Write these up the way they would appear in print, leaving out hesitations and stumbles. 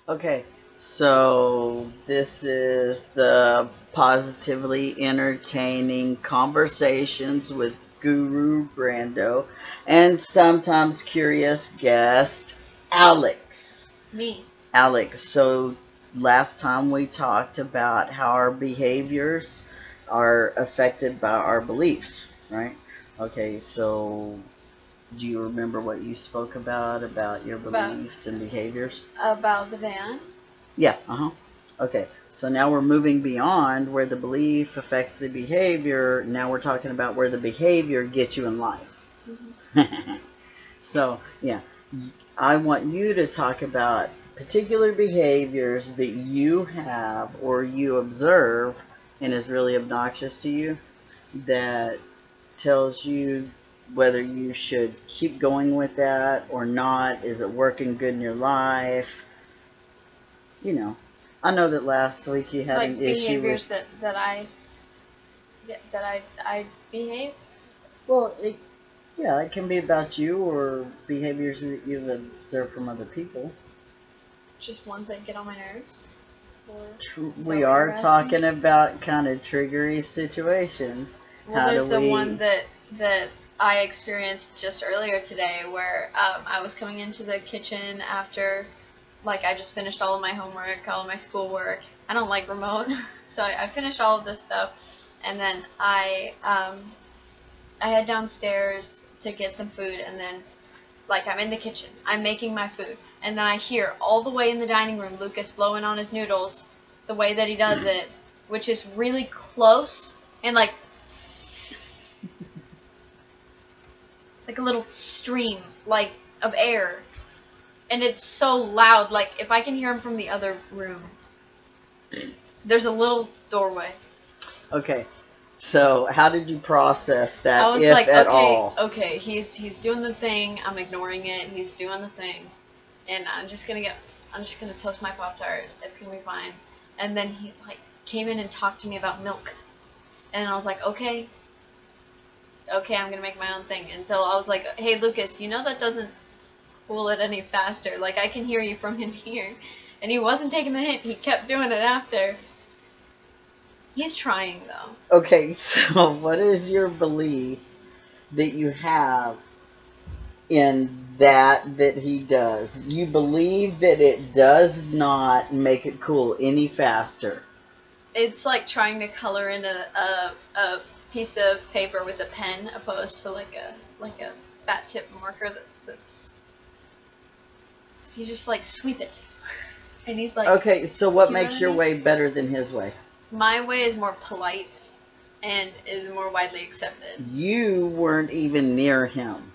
Okay, so this is the positively entertaining conversations with Guru Brando and sometimes curious guest Alex. Me. Alex, so last time we talked about how our behaviors are affected by our beliefs, right? Okay, so do you remember what you spoke about your About beliefs and behaviors? about the van. Yeah, uh-huh. Okay, so now we're moving beyond where the belief affects the behavior. Now we're talking about where the behavior gets you in life. Mm-hmm. So, yeah, I want you to talk about particular behaviors that you have or you observe and is really obnoxious to you that tells you whether you should keep going with that or not. Is it working good in your life? You know, I know that last week you had an Like issue behaviors with. that I behave. Well, yeah, it can be about you or behaviors that you've observed from other people. Just ones that get on my nerves. Or is that We what you're are asking? talking about kind of triggery situations. Well, How do there's the one we? that I experienced just earlier today, where I was coming into the kitchen after, like, I just finished all of my homework, all of my schoolwork. I don't like remote, so I finished all of this stuff, and then I head downstairs to get some food, and then, like, I'm in the kitchen, I'm making my food, and then I hear all the way in the dining room Lucas blowing on his noodles, the way that he does it, which is really close and like a little stream, like, of air, and it's so loud. Like, if I can hear him from the other room, there's a little doorway. Okay, so how did you process I that, was if like, at okay, all? okay, he's doing the thing. I'm ignoring it. He's doing the thing, and I'm just gonna toast my Pop Tart. It's gonna be fine. And then he, like, came in and talked to me about milk, and I was like, okay, okay, I'm gonna make my own thing. Until I was like, hey, Lucas, that doesn't cool it any faster. Like, I can hear you from in here. And he wasn't taking the hint. He kept doing it after. He's trying, though. Okay, so what is your belief that you have in that he does? You believe that it does not make it cool any faster. It's like trying to color in a piece of paper with a pen, opposed to like a fat tip marker that's. So you just, like, sweep it, and he's like, Okay, so what you know what makes I your mean? way better than his way? My way is more polite and is more widely accepted. You weren't even near him.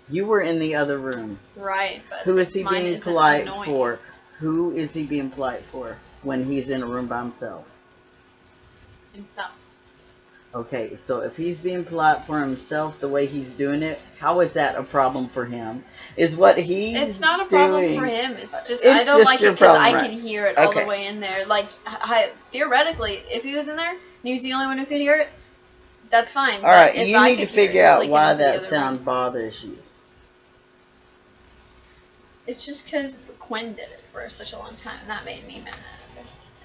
You were in the other room. Right, but Who is he mine being isn't polite annoying. for? Who is he being polite for when he's in a room by himself? Himself. Okay, so if he's being polite for himself the way he's doing it, how is that a problem for him? Is what It's he's not a problem for doing. him. It's just I It's don't just like it your because problem, I right? can hear it all the Okay. way in there. Like, theoretically, if he was in there and he was the only one who could hear it, that's fine. All But right, if you I need to could hear it, figure he's out leaking why into the that other room. sound bothers you. It's just because Quinn did it for such a long time. And that made me mad.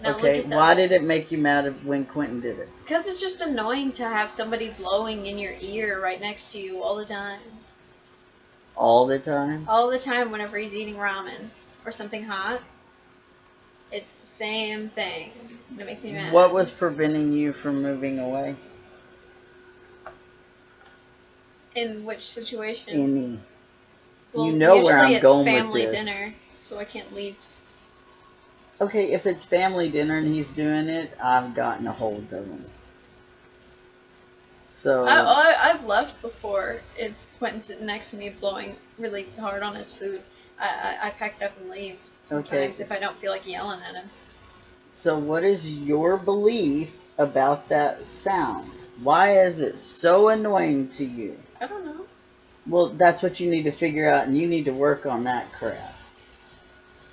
Now Okay, Lucas does why it. did it make you mad when Quentin did it? Because it's just annoying to have somebody blowing in your ear right next to you all the time. All the time? All the time whenever he's eating ramen or something hot. It's the same thing. And it makes me What mad. was preventing you from moving away? In which situation? Any. You Well, know where usually I'm it's going with family this. dinner, so I can't leave. Okay, if it's family dinner and he's doing it, I've gotten a hold of him. So, I've left before if Quentin's sitting next to me blowing really hard on his food. I packed up and leave okay, sometimes if I don't feel like yelling at him. so what is your belief about that sound? Why is it so annoying to you? I don't know. Well, that's what you need to figure out, and you need to work on that crap.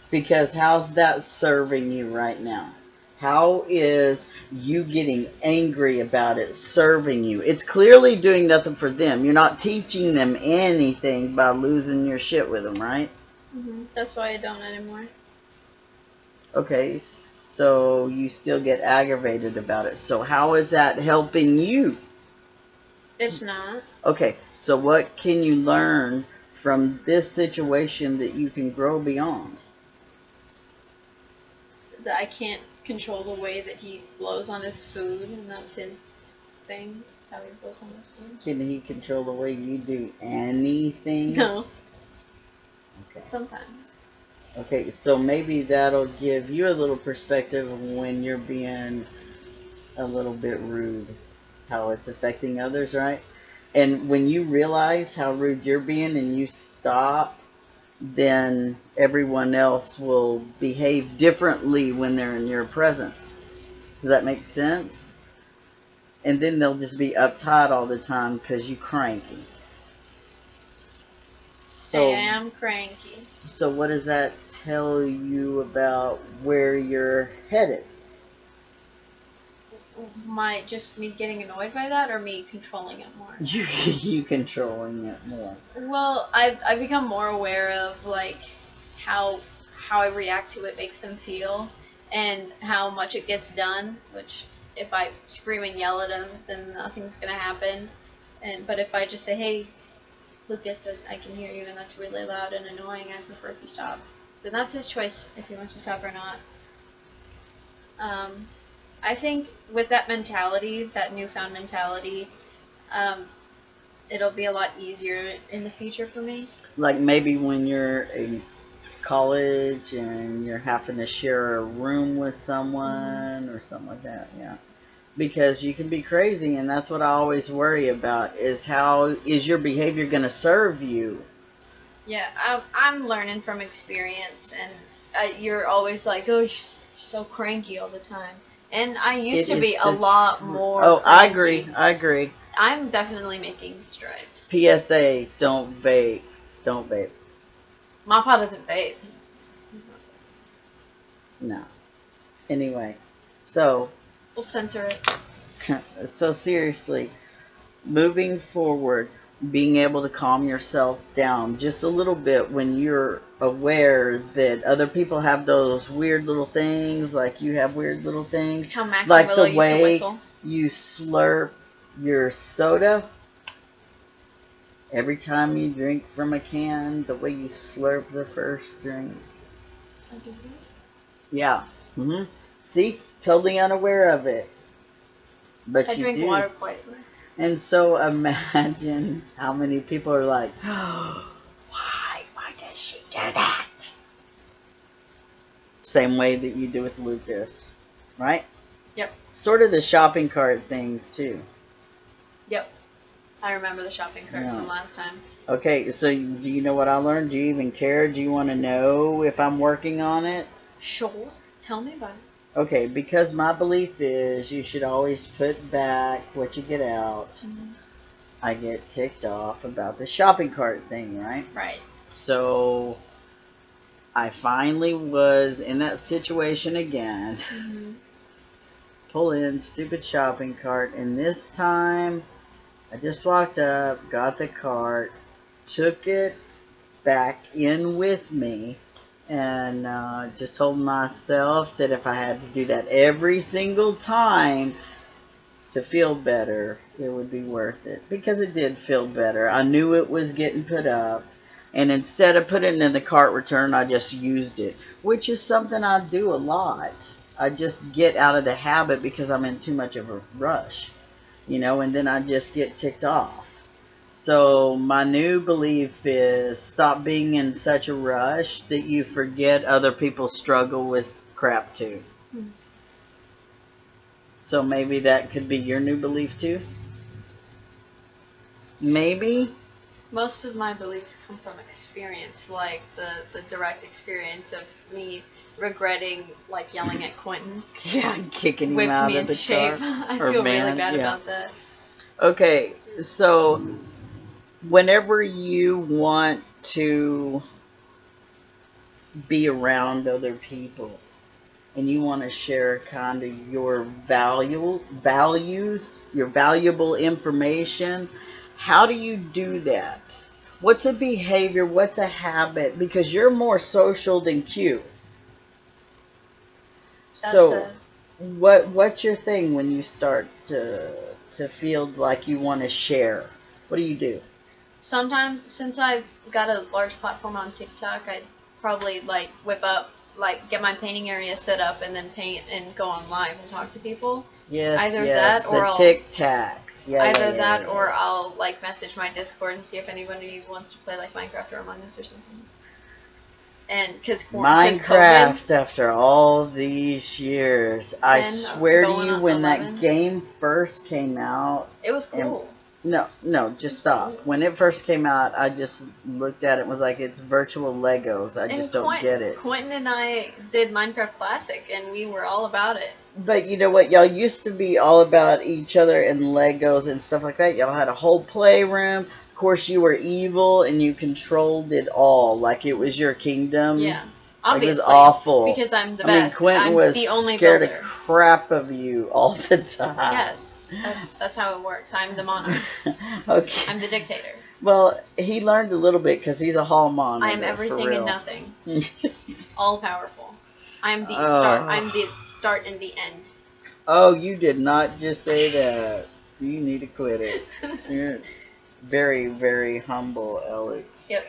Because how's that serving you right now? How is you getting angry about it serving you? It's clearly doing nothing for them. You're not teaching them anything by losing your shit with them, right? That's why I don't anymore. Okay, so you still get aggravated about it. So how is that helping you? It's not. Okay, so what can you learn from this situation that you can grow beyond? That I can't control the way that he blows on his food, and that's his thing. How he blows on his food. Can he control the way you do anything? No. Okay. Sometimes. Okay, so maybe that'll give you a little perspective when you're being a little bit rude, how it's affecting others, right? And when you realize how rude you're being and you stop, then everyone else will behave differently when they're in your presence. Does that make sense? And then they'll just be uptight all the time because you cranky. I So, am cranky. so what does that tell you about where you're headed? Just me getting annoyed by that, or me controlling it more? You controlling it more. Well, I've become more aware of like how how I react to it makes them feel, and how much it gets done. Which if I scream and yell at him, then nothing's gonna happen. But if I just say, "Hey, Lucas, I can hear you, and that's really loud and annoying. I prefer if you stop," then that's his choice if he wants to stop or not. Um, I think with that mentality, that newfound mentality, um, it'll be a lot easier in the future for me. Like maybe when you're in college and you're having to share a room with someone or something like that, yeah. Because you can be crazy, and that's what I always worry about is how is your behavior going to serve you? Yeah, I'm learning from experience, and you're always like, "Oh, you're so cranky all the time," and I used It to is be a the lot more. Oh, I agree. Cranky. I agree. I'm definitely making strides. PSA: don't vape. Don't vape. My pa doesn't vape. No. Anyway, so We'll censor it. so seriously, moving forward, being able to calm yourself down just a little bit when you're aware that other people have those weird little things, like you have weird little things, How Max and like Willow the used to way whistle. you slurp your soda every time you drink from a can, the way you slurp the first drink. Yeah. See, totally unaware of it, I but you drink do. water quietly. And so imagine how many people are like, oh, why? Why does she do that? Same way that you do with Lucas, right? Yep. Sort of the shopping cart thing, too. Yep. I remember the shopping cart Yeah. from last time. Okay, so do you know what I learned? Do you even care? Do you want to know if I'm working on it? Sure. Tell me about it. Okay, because my belief is you should always put back what you get out. I get ticked off about the shopping cart thing, right? Right. So I finally was in that situation again. Pull in stupid shopping cart, and this time I just walked up, got the cart, took it back in with me, and just told myself that if I had to do that every single time to feel better, it would be worth it. Because it did feel better. I knew it was getting put up. And instead of putting it in the cart return, I just used it. Which is something I do a lot. I just get out of the habit because I'm in too much of a rush. And then I just get ticked off. So my new belief is stop being in such a rush that you forget other people struggle with crap too. So maybe that could be your new belief too? Maybe? Most of my beliefs come from experience, like the direct experience of me regretting like yelling at Quentin. Yeah, kicking him Whipped out me of into the shape. car. I Or feel man, really bad yeah. about that. Okay, so whenever you want to be around other people and you want to share kind of your values, your valuable information, how do you do that? What's a behavior? What's a habit? Because you're more social than cute. That's So, a what's your thing when you start to feel like you want to share? What do you do? sometimes since I've got a large platform on TikTok, I'd probably like whip up like get my painting area set up and then paint and go on live and talk to people. Yes, Either yes, that the or I'll Tic Tacs. Yeah, yeah, either yeah, that yeah, or yeah. I'll like message my Discord and see if anybody wants to play like Minecraft or Among Us or something. And because COVID Minecraft after all these years. I and swear to going you, on when that 11, game first came out, it was and cool. no, no, It just was stop. cool. When it first came out, I just looked at it and was like, it's virtual Legos. I And just don't get it. Quentin and I did Minecraft Classic, and we were all about it. But you know what? Y'all used to be all about each other and Legos and stuff like that. Y'all had a whole playroom. Of course, you were evil and you controlled it all like it was your kingdom. Yeah, Like it was obviously, awful. because I'm the I mean, best. Quentin I'm was the only scared of builder. crap of you all the time. Yes, that's how it works. I'm the monarch. Okay. I'm the dictator. Well, he learned a little bit because he's a hall monitor. I am everything for and real. nothing. All powerful. I'm the start. Oh. I'm the start and the end. Oh, you did not just say that. You need to quit it. You're very, very humble, Alex. Yep.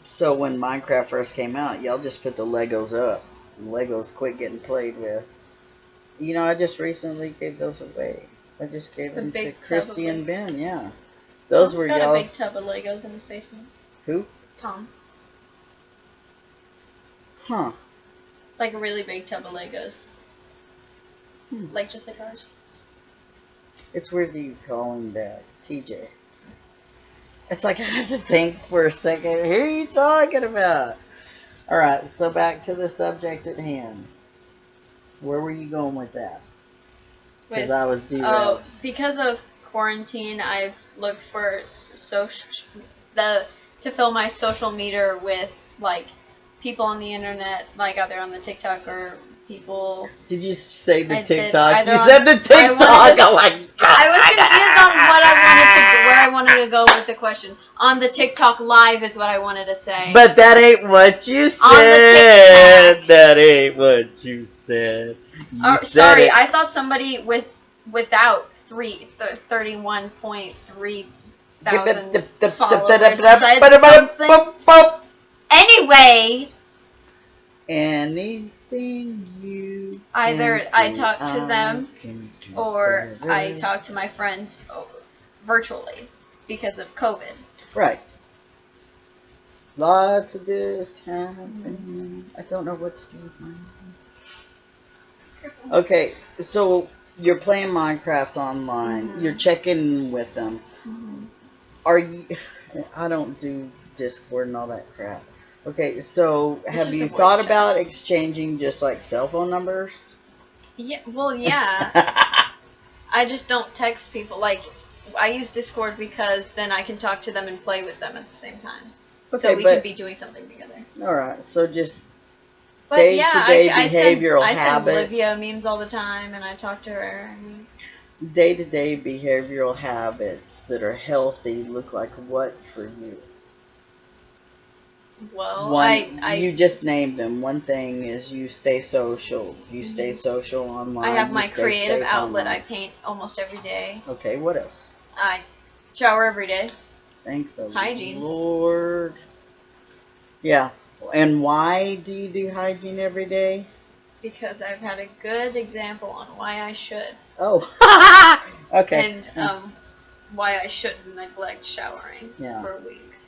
So when Minecraft first came out, y'all just put the Legos up. Legos quit getting played with. You know, I just recently gave those away. I just gave The them to big tub of Christy and Legos. Ben. Yeah, those Tom's were got a big y'all's. tub of Legos in his basement. Who? Tom, Huh? like a really big tub of Legos, Hmm. like just like ours. It's weird that you call him that, TJ. It's like I have to think for a second. Who are you talking about? All right, so back to the subject at hand. Where were you going with that? Because With I was derailed. because of quarantine, I've looked for the to fill my social meter with like people on the internet, like either on the TikTok or people. Did you say the I did TikTok? either You on- said the I TikTok. wanted to Oh my god! I was confused on what I wanted to where I wanted to go with the question. On the TikTok live is what I wanted to say. But that ain't what you said. On the TikTok. That ain't what you said. You said Sorry, it. I thought somebody without 31.3 thousand followers said something. Anyway, Anything you either can I do, talk to them can do or better. I talk to my friends virtually because of COVID. Right. Lots of this happening. I don't know what to do with mine. Okay, so you're playing Minecraft online. Mhm. You're checking with them. Are you? I don't do Discord and all that crap. Okay, so It's have just a you voice thought chat. about exchanging just like cell phone numbers? Yeah, well, yeah. I just don't text people. Like, I use Discord because then I can talk to them and play with them at the same time. So Okay, we can but be doing something together. all right. So just But yeah, day-to-day I send behavioral I send habits. Olivia memes all the time, and I talk to her. Day-to-day behavioral habits that are healthy look like what for you? Well, One, I you just named them. One thing is you stay social. You stay social online. I have you my stay creative safe outlet. online. I paint almost every day. Okay, what else? I shower every day. Thank the Hygiene. Lord. Yeah. And why do you do hygiene every day? Because I've had a good example on why I should. Oh. Okay. And why I shouldn't neglect showering Yeah. for weeks.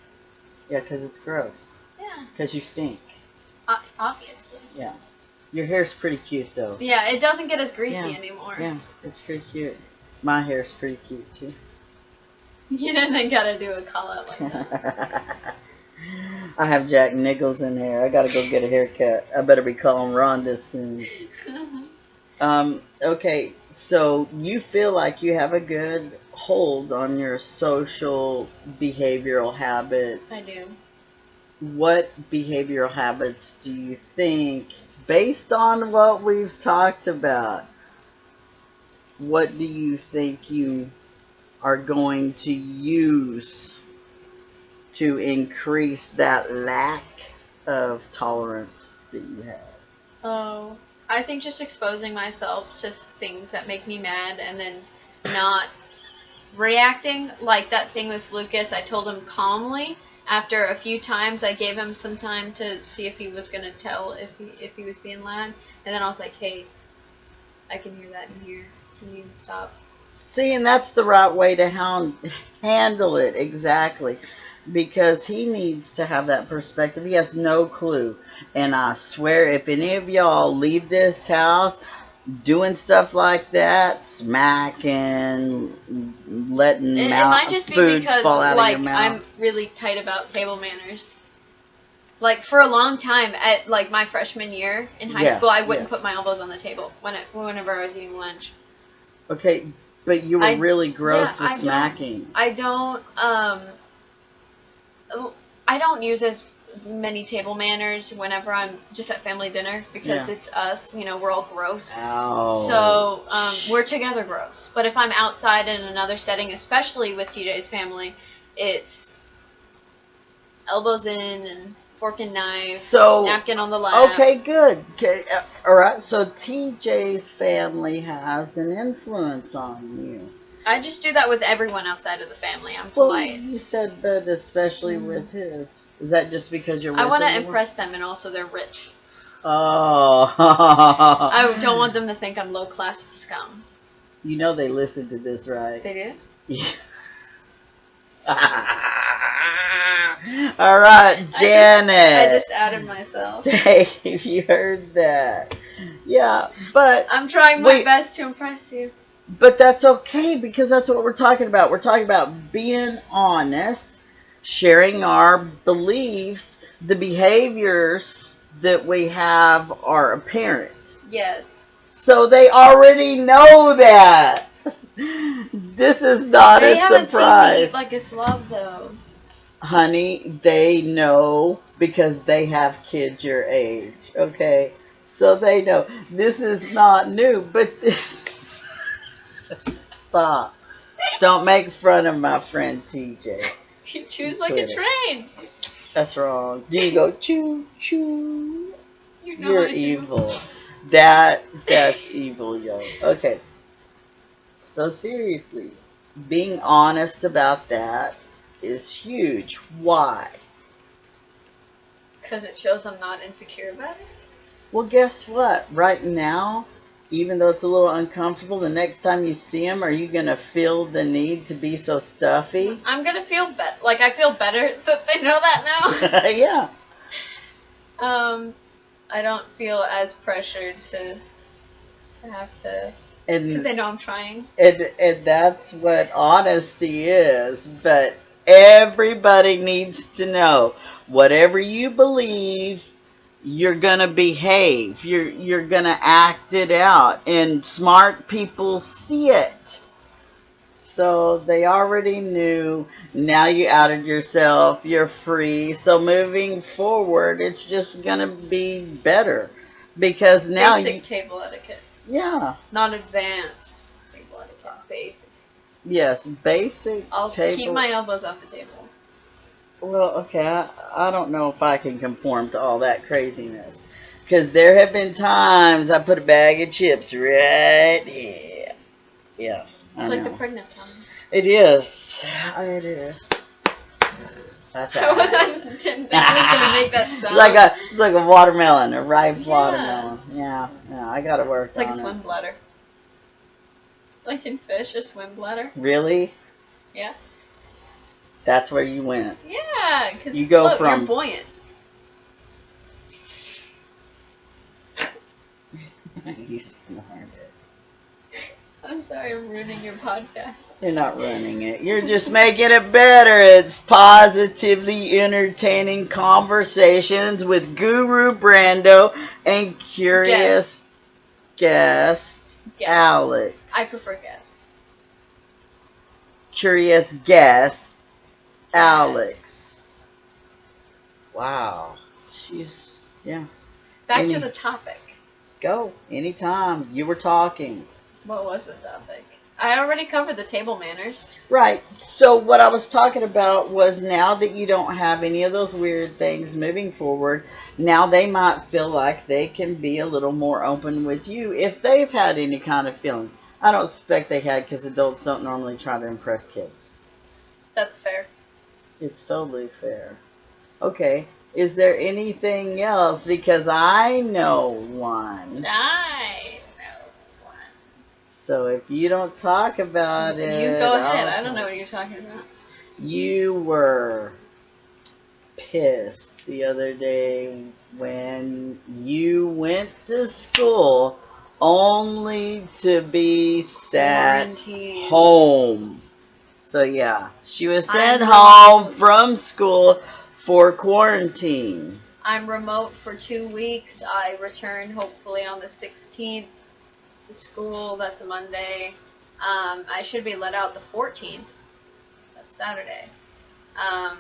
Yeah, because it's gross. Yeah. Because you stink. Obviously. Yeah. Your hair's pretty cute, though. Yeah, it doesn't get as greasy Yeah. anymore. Yeah, it's pretty cute. My hair's pretty cute, too. You didn't gotta do a call out like that. I have Jack Nichols in here. I gotta go get a haircut. I better be calling Rhonda soon. Okay, so you feel like you have a good hold on your social behavioral habits. I do. What behavioral habits do you think, based on what we've talked about, what do you think you are going to use to increase that lack of tolerance that you have? Oh, I think just exposing myself to things that make me mad and then not reacting. Like that thing with Lucas, I told him calmly. After a few times, I gave him some time to see if he was going to tell if he was being loud. And then I was like, hey, I can hear that in here. Can you stop? See, and that's the right way to handle it, exactly. Because he needs to have that perspective. He has no clue. And I swear, if any of y'all leave this house doing stuff like that, smacking, letting It might just be food because, fall out of your like, mouth. I'm really tight about table manners. Like, for a long time, at, like, my freshman year in high school, I wouldn't put my elbows on the table whenever I was eating lunch. Okay, but you were really gross with smacking. I don't use as many table manners whenever I'm just at family dinner because it's us, we're all gross. Ow. So we're together gross. But if I'm outside in another setting, especially with TJ's family, it's elbows in and fork and knife, napkin on the lap. Okay, good. Okay, all right. So TJ's family has an influence on you. I just do that with everyone outside of the family. I'm polite. Well, you said, but especially with his. Is that just because you're with I want to impress them, and also they're rich. Oh. I don't want them to think I'm low-class scum. You know they listen to this, right? They do? Yeah. All right, Janet. I just outed myself. Dave, you heard that. Yeah, but I'm trying my best to impress you. But that's okay because that's what we're talking about. We're talking about being honest, sharing our beliefs, the behaviors that we have are apparent. Yes. So they already know that. This is not a surprise. They haven't seen me eat like a slob though. Honey, they know because they have kids your age, okay? So they know. This is not new, but this... Stop. Don't make fun of my friend TJ. You chews like a train. That's wrong. Do you go choo choo? You're evil. That's evil, yo. Okay. So seriously, being honest about that is huge. Why? Because it shows I'm not insecure about it. Well, guess what? Right now, even though it's a little uncomfortable, the next time you see them, are you going to feel the need to be so stuffy? I'm going to feel better. Like, I feel better that they know that now. Yeah. I don't feel as pressured to have to... Because they know I'm trying. And that's what honesty is. But everybody needs to know, whatever you believe, you're gonna behave. You're gonna act it out, and smart people see it. So they already knew. Now you outed yourself. You're free. So moving forward, it's just gonna be better because now basic table etiquette. Yeah. Not advanced table etiquette. Basic. Yes, basic. I'll keep my elbows off the table. Well, okay, I don't know if I can conform to all that craziness. Because there have been times I put a bag of chips right here. Yeah. It's like the pregnant tongue. It is. It is. That's I didn't think I was going to make that sound. Like a watermelon, a ripe watermelon. Yeah, I got to work on it. It's like a swim bladder. Like in fish, a swim bladder. Really? Yeah. That's where you went. Yeah, because you're buoyant. You snorted. I'm sorry, I'm ruining your podcast. You're not ruining it. You're just making it better. It's positively entertaining conversations with Guru Brando and curious guest Alex. I prefer guest. Curious guest Alex. Wow. Yeah. Back to the topic. Go. Anytime. You were talking. What was the topic? I already covered the table manners. Right. So what I was talking about was now that you don't have any of those weird things moving forward, now they might feel like they can be a little more open with you if they've had any kind of feeling. I don't suspect they had because adults don't normally try to impress kids. That's fair. It's totally fair. Okay. Is there anything else? Because I know one. I know one. So if you don't talk about You it, go ahead. I'll I don't know talk. what you're talking about. You were pissed the other day when you went to school only to be sat Quarantine. home. So yeah, she was sent I'm home remote. from school for quarantine. I'm remote for 2 weeks. I return hopefully on the 16th to school. That's a Monday. I should be let out the 14th. That's Saturday. Um,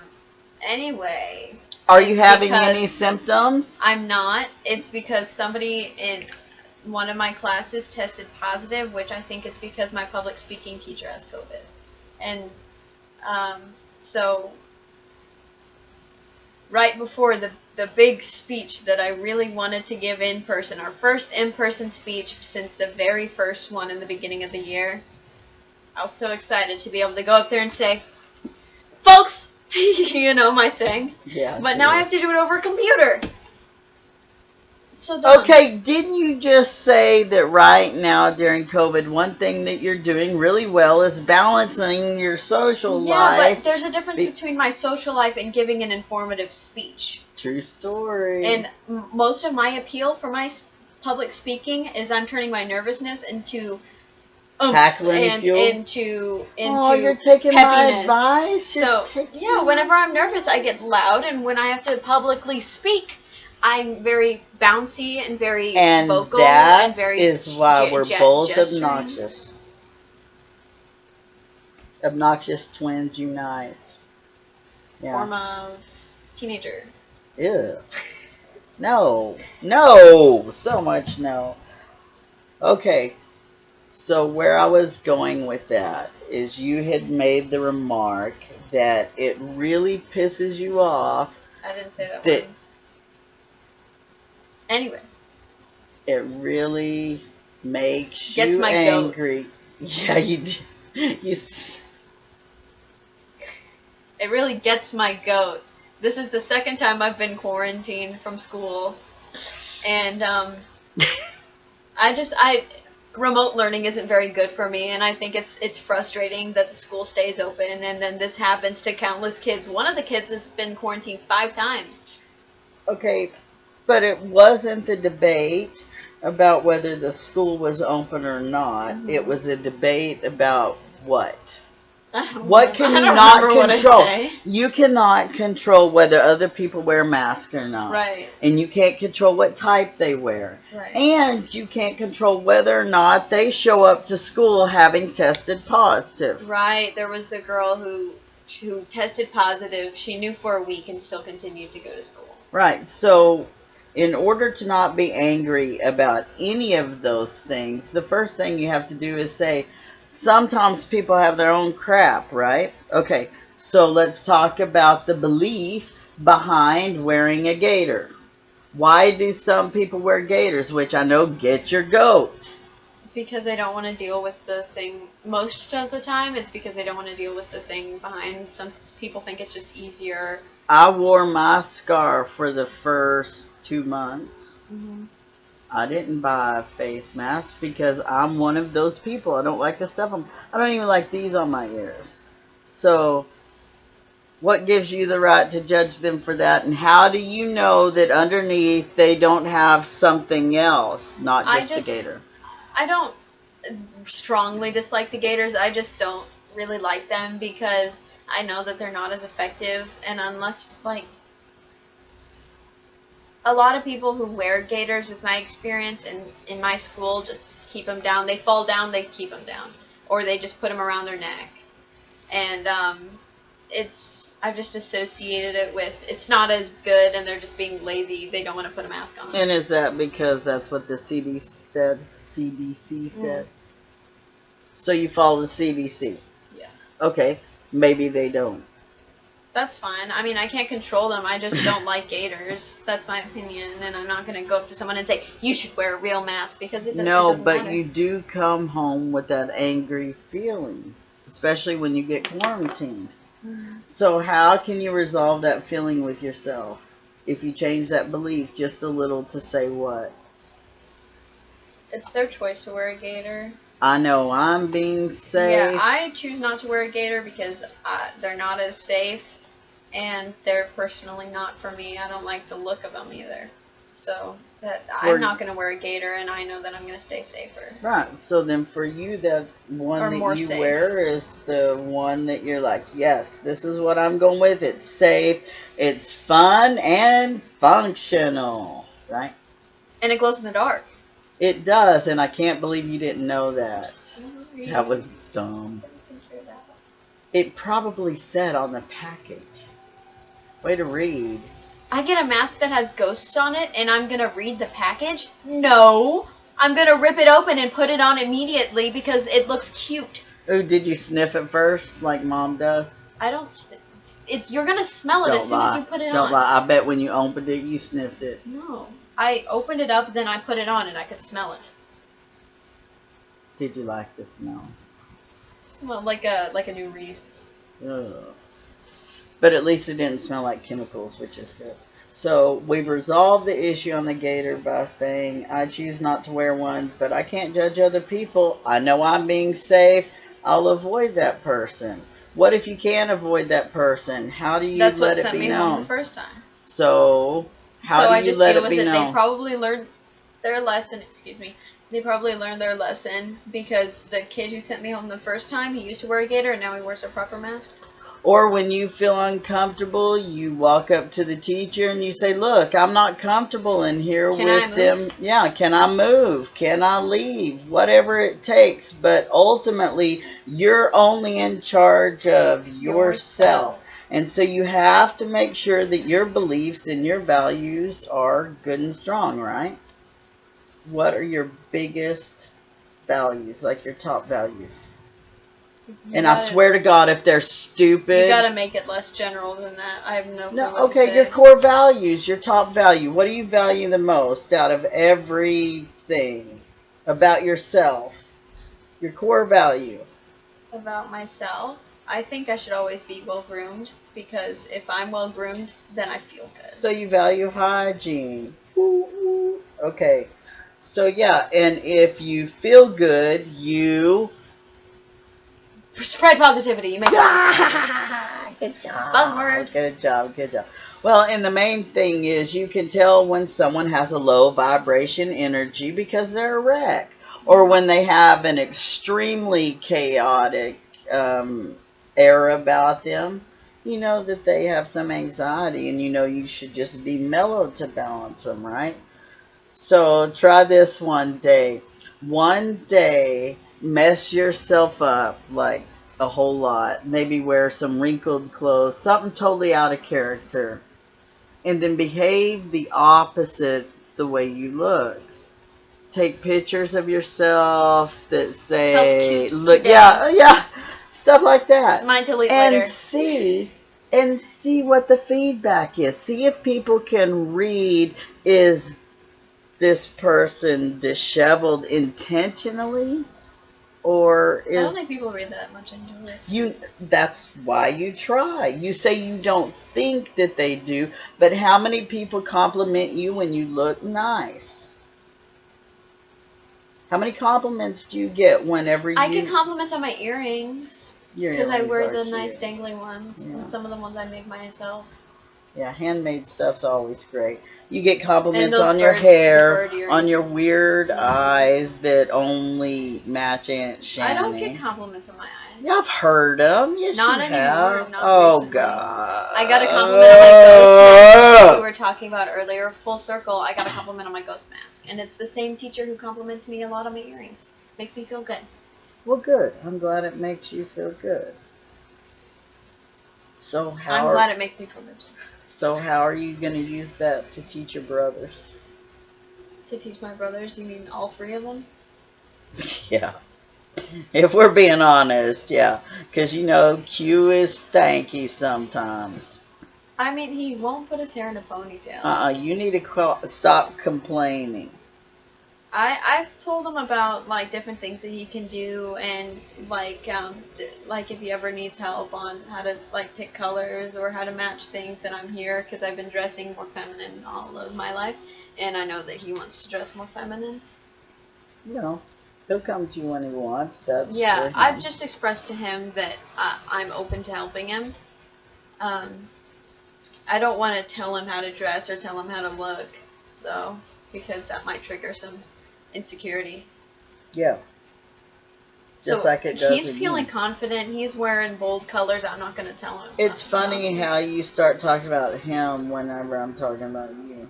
anyway, Are you it's having any because symptoms? I'm not. It's because somebody in one of my classes tested positive, which I think it's because my public speaking teacher has COVID. And um, so right before the big speech that I really wanted to give in person, our first in person speech since the very first one in the beginning of the year, I was so excited to be able to go up there and say, folks, you know, my thing. Yeah. But now I have to do it over a computer. It's so dumb. Okay, didn't you just say that right now during COVID, one thing that you're doing really well is balancing your social Yeah, life? but there's a difference between my social life and giving an informative speech. True story. And most of my appeal for my public speaking is I'm turning my nervousness into Tackling and fuel. into Oh, you're into taking my peppiness. advice. So yeah, whenever I'm nervous, I get loud, and when I have to publicly speak, I'm very bouncy and very vocal that and very is why we're both gesturing. obnoxious. Obnoxious twins unite. Yeah. Form of teenager. Ew. No. No. So much no. Okay. So where I was going with that is you had made the remark that it really pisses you off. I didn't say that That one. Anyway. It really makes Gets you my angry. Goat. Yeah, you do. You. It really gets my goat. This is the second time I've been quarantined from school, and I remote learning isn't very good for me, and I think it's frustrating that the school stays open, and then this happens to countless kids. One of the kids has been quarantined 5 times. Okay, but it wasn't the debate about whether the school was open or not. Mm-hmm. It was a debate about what? What can you not control? You cannot control whether other people wear masks or not. Right. And you can't control what type they wear. Right. And you can't control whether or not they show up to school having tested positive. Right. There was the girl who tested positive. She knew for a week and still continued to go to school. Right. So in order to not be angry about any of those things, the first thing you have to do is say, sometimes people have their own crap, right? Okay, so let's talk about the belief behind wearing a gaiter. Why do some people wear gaiters? Which I know, get your goat. Because they don't want to deal with the thing. Most of the time, it's because they don't want to deal with the thing behind. Some people think it's just easier. I wore my scarf for the first 2 months. Mm-hmm. I didn't buy a face mask because I'm one of those people. I don't like the stuff. I don't even like these on my ears. So, what gives you the right to judge them for that? And how do you know that underneath they don't have something else, not just the gaiter? I don't strongly dislike the gaiters. I just don't really like them because I know that they're not as effective. And unless, like, a lot of people who wear gaiters, with my experience and in my school, just keep them down. They fall down, they keep them down. Or they just put them around their neck. And I've just associated it with, it's not as good and they're just being lazy. They don't want to put a mask on. And is that because that's what the CDC said? CDC said? So you follow the CDC. Yeah. Okay, maybe they don't. That's fine. I mean, I can't control them. I just don't like gators. That's my opinion. And I'm not going to go up to someone and say, you should wear a real mask, because it No, doesn't but matter. you do come home with that angry feeling, especially when you get quarantined. So how can you resolve that feeling with yourself if you change that belief just a little to say what? It's their choice to wear a gator. I know I'm being Yeah, safe. I choose not to wear a gator because they're not as safe, and they're personally not for me. I don't like the look of them either. So I'm not going to wear a gator, and I know that I'm going to stay safer. Right. So then for you, that one Or that more you safe. wear is the one that you're like, yes, this is what I'm going with. It's safe, it's fun, and functional. Right? And it glows in the dark. It does, and I can't believe you didn't know that. Sorry. That was dumb. It probably said on the package. Way to read. I get a mask that has ghosts on it, and I'm gonna read the package? No! I'm gonna rip it open and put it on immediately because it looks cute. Oh, did you sniff it first, like Mom does? I don't. You're gonna smell it Don't as soon lie. as you put it Don't on. lie. I bet when you opened it, you sniffed it. No. I opened it up, then I put it on, and I could smell it. Did you like the smell? It smelled like a new reef. Ugh. But at least it didn't smell like chemicals, which is good. So we've resolved the issue on the gator by saying I choose not to wear one, but I can't judge other people. I know I'm being safe. I'll avoid that person. What if you can't avoid that person? How do you That's let what it sent be me home known? the first time. So how So do I you just let deal it with be it. They known? probably learned their lesson. Excuse me. They probably learned their lesson because the kid who sent me home the first time, he used to wear a gator, and now he wears a proper mask. Or when you feel uncomfortable, you walk up to the teacher and you say, look, I'm not comfortable in here Can I with them. move? Yeah, can I move? Can I leave? Whatever it takes. But ultimately, you're only in charge of yourself. And so you have to make sure that your beliefs and your values are good and strong, right? What are your biggest values, like your top values? And I swear to God, if they're stupid, you gotta make it less general than that. I have no clue no, what to okay, say. your core values, your top value. What do you value the most out of everything about yourself? Your core value. About myself, I think I should always be well groomed, because if I'm well groomed, then I feel good. So you value hygiene. Okay. So yeah, and if you feel good, you Spread positivity. You make good job. Buzzword. Good job. Good job. Well, and the main thing is you can tell when someone has a low vibration energy because they're a wreck, or when they have an extremely chaotic air about them. You know that they have some anxiety, and you know you should just be mellow to balance them, right? So try this one day. One day, mess yourself up like a whole lot. Maybe wear some wrinkled clothes, something totally out of character. And then behave the opposite the way you look. Take pictures of yourself that say, look, today. yeah, stuff like that. Might delete and later. see what the feedback is. See if people can read, is this person disheveled intentionally, or I don't is think people read that much into it. you that's why you try. You say you don't think that they do, but how many people compliment you when you look nice? How many compliments do you get whenever I get compliments on my earrings because I wear the nice dangly ones, and some of the ones I make myself. Yeah, handmade stuff's always great. You get compliments those on your birds, hair, the bird on earrings. your weird eyes that only match Aunt Shanny. I don't get compliments on my eyes. Yeah, I've heard them. Yes, Not you anymore. have. Not Oh, recently. God. I got a compliment on my ghost mask we were talking about earlier. Full circle, I got a compliment on my ghost mask. And it's the same teacher who compliments me a lot on my earrings. Makes me feel good. Well, good. I'm glad it makes you feel good. So I'm glad it makes me feel good. So how are you going to use that to teach your brothers? To teach my brothers? You mean all three of them? Yeah. If we're being honest, yeah. Because you know, Q is stanky sometimes. I mean, he won't put his hair in a ponytail. You need to stop complaining. I've told him about like different things that he can do, and like if he ever needs help on how to like pick colors or how to match things, then I'm here because I've been dressing more feminine all of my life, and I know that he wants to dress more feminine. You know, he'll come to you when he wants. That's for Yeah, him. I've just expressed to him that I'm open to helping him. Um, I don't want to tell him how to dress or tell him how to look, though, because that might trigger some insecurity. Yeah. Just So like it does he's with feeling you. confident. He's wearing bold colors. I'm not going to tell him. It's Not funny to. how you start talking about him whenever I'm talking about you.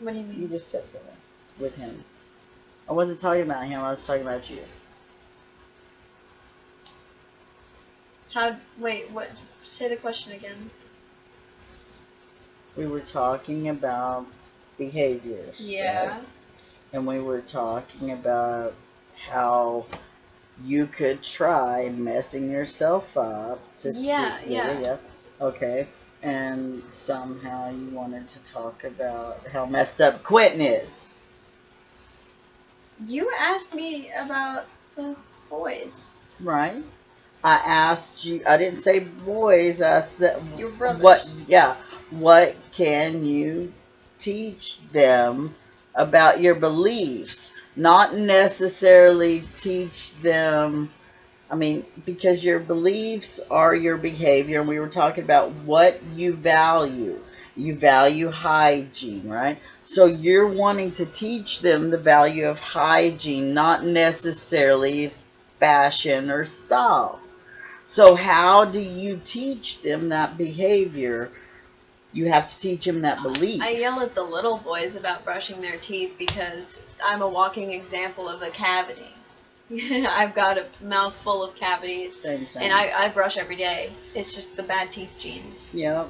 What do you You mean? just kept going with him. I wasn't talking about him. I was talking about you. How? Wait. What? Say the question again. We were talking about behaviors, right? Yeah. And we were talking about how you could try messing yourself up to see. Yeah. Yeah, Yeah. yeah, yeah. Okay. And somehow you wanted to talk about how messed up Quentin is, You asked me about the boys. right? I asked you, I didn't say boys, I said, Your what, brothers. yeah, what can you teach them about your beliefs? Not necessarily teach them, I mean, because your beliefs are your behavior, and we were talking about what you value. You value hygiene, right? So you're wanting to teach them the value of hygiene, not necessarily fashion or style. So, how do you teach them that behavior? You have to teach them that I belief. yell at the little boys about brushing their teeth because I'm a walking example of a cavity. I've got a mouth full of cavities, Same, and same. I brush every day. It's just the bad teeth genes. Yep,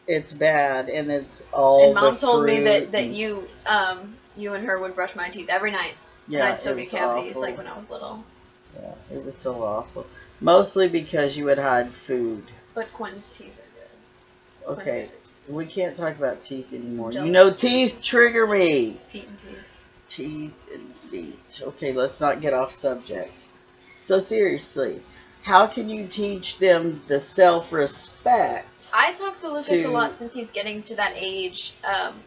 it's bad, and it's And all the mom told me fruit. that And, you and her would brush my teeth every night, and yeah, I'd it still get was cavities like awful. when I was little. Yeah, it was so awful. Mostly because you would hide food. But Quinn's teeth are good. Quinn's Okay, favorite. we can't talk about teeth I'm anymore. You jealous. know, teeth trigger me. Feet and teeth. Teeth and feet. Okay, let's not get off subject. So seriously, how can you teach them the self-respect I talk to Lucas a to lot since he's getting to that age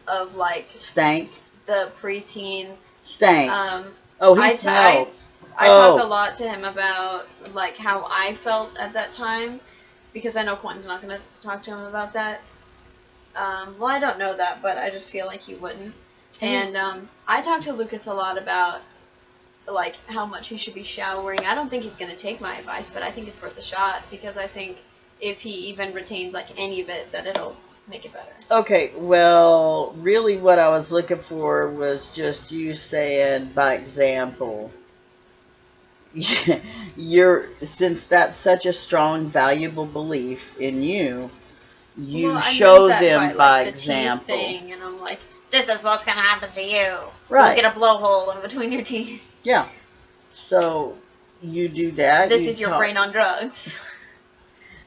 of like stank? the preteen. Stank. Um, Oh, he I, t- I, smells. I talk a Oh, lot to him about like how I felt at that time because I know Quentin's not going to talk to him about that. Well, I don't know that, but I just feel like he wouldn't. and he, And I talk to Lucas a lot about like how much he should be showering. I don't think he's going to take my advice, but I think it's worth a shot because I think if he even retains like any of it, that it'll make it better. okay, well, really what I was looking for was just you saying by example. You're since that's such a strong valuable belief in you, Well, you I meant show that by them like by the teeth example. thing, and I'm like, this is what's gonna happen to you. You'll Right. get a blowhole in between your teeth. Yeah. So you do that, This you is your talk, brain on drugs.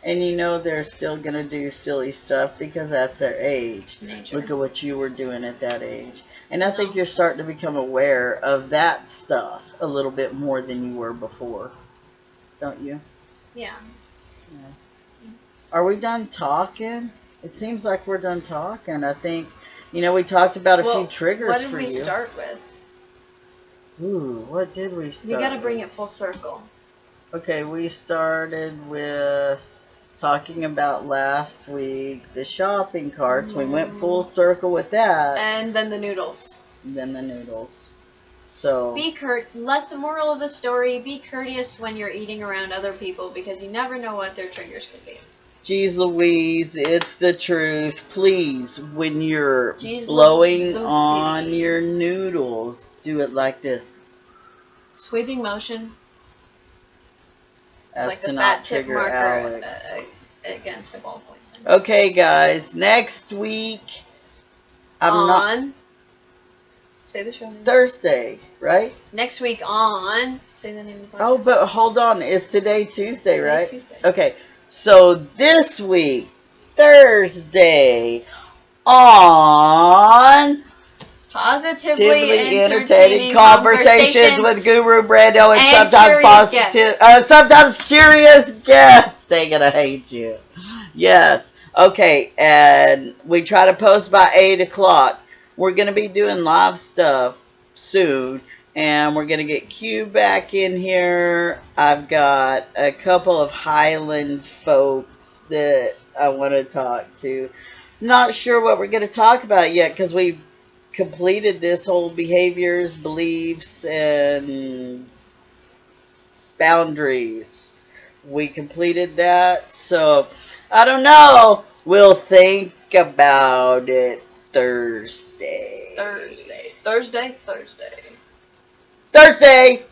and you know they're still gonna do silly stuff because that's their age. Nature. Look at what you were doing at that age. And I think No. you're starting to become aware of that stuff a little bit more than you were before. Don't you? Yeah. Yeah. Are we done talking? It seems like we're done talking. I think, we talked about a few Well, what triggers did for we you. start with? Ooh, what did we You start gotta bring with? it full circle. Okay, we started with talking about last week the shopping carts. We went full circle with that. And then the noodles. And then the noodles. So, Lesson moral of the story, be courteous when you're eating around other people because you never know what their triggers could be. geez Louise, it's the truth. Please, when you're Jeez blowing on your Louise. noodles, do it like this. Sweeping motion. It's As like the to fat not tip trigger marker Alex. against a ballpoint. Okay, guys, next week I'm not. On Say the show name. Thursday, right? Next week on. Say the name of the podcast. Oh, but hold on. Is today Tuesday, Today's right? Tuesday. Okay. So this week, Thursday, on Positively entertaining entertaining conversations with Guru Brando and and sometimes curious guests. sometimes curious guests. Dang it, I hate you. Yes. Okay, and we try to post by 8 o'clock. We're going to be doing live stuff soon, and we're going to get Q back in here. I've got a couple of Highland folks that I want to talk to. Not sure what we're going to talk about yet because we've completed this whole behaviors, beliefs, and boundaries. We completed that, so I don't know. We'll think about it Thursday. Thursday. Thursday. Thursday. Thursday!